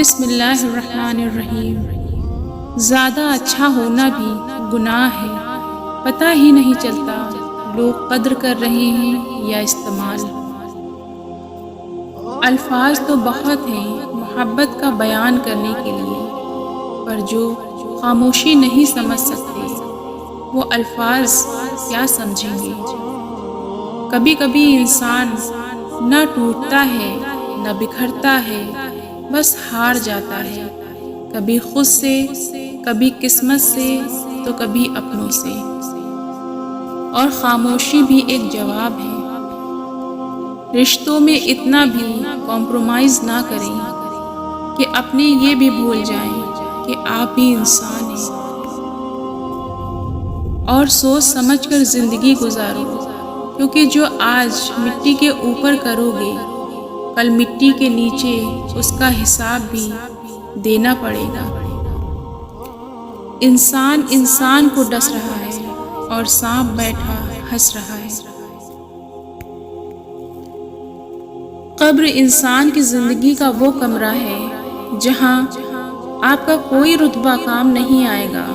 بسم اللہ الرحمن الرحیم۔ زیادہ اچھا ہونا بھی گناہ ہے، پتہ ہی نہیں چلتا لوگ قدر کر رہے ہیں یا استعمال۔ الفاظ تو بہت ہیں محبت کا بیان کرنے کے لیے، پر جو خاموشی نہیں سمجھ سکتے وہ الفاظ کیا سمجھیں گے۔ کبھی کبھی انسان نہ ٹوٹتا ہے نہ بکھرتا ہے، بس ہار جاتا ہے، کبھی خود سے، کبھی قسمت سے، تو کبھی اپنوں سے۔ اور خاموشی بھی ایک جواب ہے۔ رشتوں میں اتنا بھی کمپرومائز نہ کریں کہ اپنے یہ بھی بھول جائیں کہ آپ بھی انسان ہیں، اور سوچ سمجھ کر زندگی گزارو، کیونکہ جو آج مٹی کے اوپر کرو گے کل مٹی کے نیچے اس کا حساب بھی دینا پڑے گا۔ انسان انسان کو ڈس رہا ہے اور سانپ بیٹھا ہنس رہا ہے۔ قبر انسان کی زندگی کا وہ کمرہ ہے جہاں آپ کا کوئی رتبہ کام نہیں آئے گا،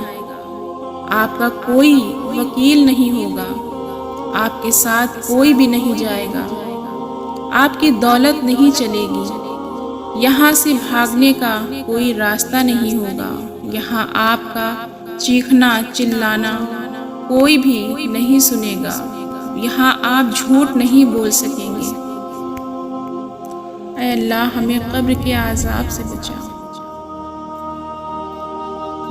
آپ کا کوئی وکیل نہیں ہوگا، آپ کے ساتھ کوئی بھی نہیں جائے گا، آپ کی دولت نہیں چلے گی، یہاں سے بھاگنے کا کوئی راستہ نہیں ہوگا، یہاں آپ کا چیخنا چلانا کوئی بھی نہیں سنے گا، یہاں آپ جھوٹ نہیں بول سکیں گے۔ اے اللہ ہمیں قبر کے عذاب سے بچا۔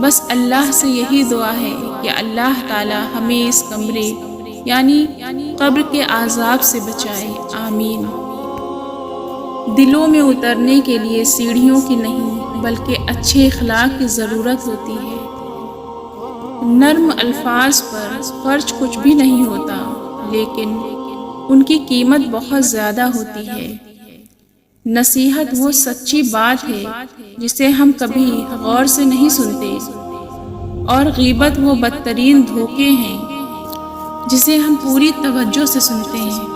بس اللہ سے یہی دعا ہے کہ اللہ تعالی ہمیں اس کمرے یعنی قبر کے عذاب سے بچائے، آمین۔ دلوں میں اترنے کے لیے سیڑھیوں کی نہیں بلکہ اچھے اخلاق کی ضرورت ہوتی ہے۔ نرم الفاظ پر خرچ کچھ بھی نہیں ہوتا، لیکن ان کی قیمت بہت زیادہ ہوتی ہے۔ نصیحت وہ سچی بات ہے جسے ہم کبھی غور سے نہیں سنتے، اور غیبت وہ بدترین دھوکے ہیں جسے ہم پوری توجہ سے سنتے ہیں۔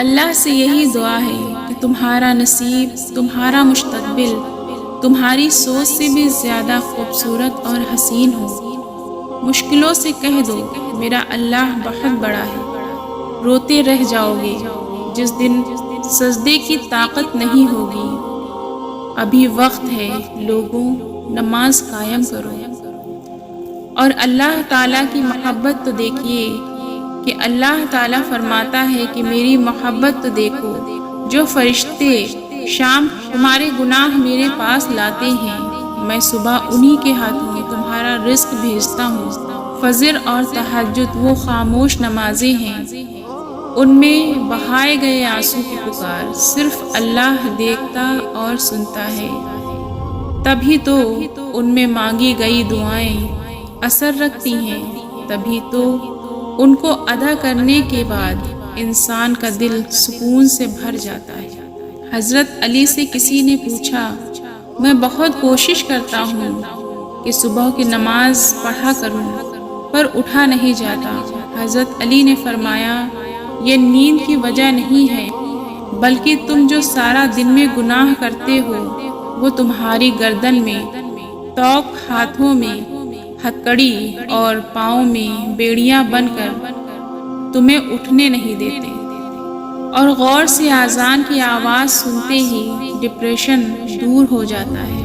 اللہ سے یہی دعا ہے کہ تمہارا نصیب، تمہارا مستقبل تمہاری سوچ سے بھی زیادہ خوبصورت اور حسین ہو۔ مشکلوں سے کہہ دو میرا اللہ بہت بڑا ہے، روتے رہ جاؤ گے جس دن سجدے کی طاقت نہیں ہوگی۔ ابھی وقت ہے لوگوں، نماز قائم کرو۔ اور اللہ تعالیٰ کی محبت تو دیکھیے کہ اللہ تعالیٰ فرماتا ہے کہ میری محبت تو دیکھو، جو فرشتے شام تمہارے گناہ میرے پاس لاتے ہیں، میں صبح انہی کے ہاتھوں تمہارا رزق بھیجتا ہوں۔ فجر اور تہجد وہ خاموش نمازیں ہیں، ان میں بہائے گئے آنسو کی پکار صرف اللہ دیکھتا اور سنتا ہے، تبھی تو ان میں مانگی گئی دعائیں اثر رکھتی ہیں، تبھی تو ان کو ادا کرنے کے بعد انسان کا دل سکون سے بھر جاتا ہے۔ حضرت علی سے کسی نے پوچھا، میں بہت کوشش کرتا ہوں کہ صبح کی نماز پڑھا کروں پر اٹھا نہیں جاتا۔ حضرت علی نے فرمایا، یہ نیند کی وجہ نہیں ہے، بلکہ تم جو سارا دن میں گناہ کرتے ہو وہ تمہاری گردن میں توق، ہاتھوں میں ہتکڑی اور پاؤں میں بیڑیاں بن کر تمہیں اٹھنے نہیں دیتے۔ اور غور سے اذان کی آواز سنتے ہی ڈپریشن دور ہو جاتا ہے۔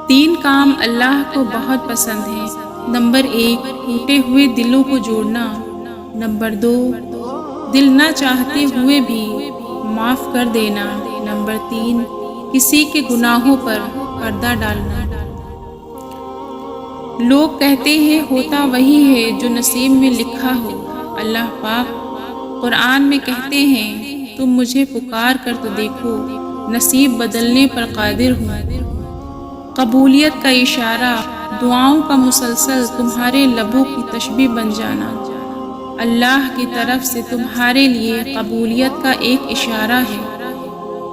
3 کام اللہ کو بہت پسند ہیں۔ نمبر 1 ٹوٹے ہوئے دلوں کو جوڑنا، نمبر 2 دل نہ چاہتے ہوئے بھی معاف کر دینا، نمبر 3 کسی کے گناہوں پر پردہ ڈالنا۔ لوگ کہتے ہیں ہوتا وہی ہے جو نصیب میں لکھا ہو۔ اللہ پاک قرآن میں کہتے ہیں، تم مجھے پکار کر تو دیکھو، نصیب بدلنے پر قادر ہوں۔ قبولیت کا اشارہ، دعاؤں کا مسلسل تمہارے لبوں کی تسبیح بن جانا۔ اللہ کی طرف سے تمہارے لیے قبولیت کا ایک اشارہ ہے،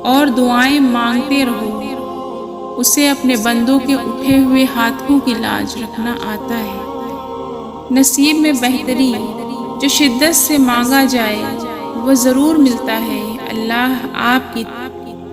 اور دعائیں مانگتے رہو، اسے اپنے بندوں کے اٹھے ہوئے ہاتھوں کی لاج رکھنا آتا ہے۔ نصیب میں بہتری جو شدت سے مانگا جائے وہ ضرور ملتا ہے۔ اللہ آپ کی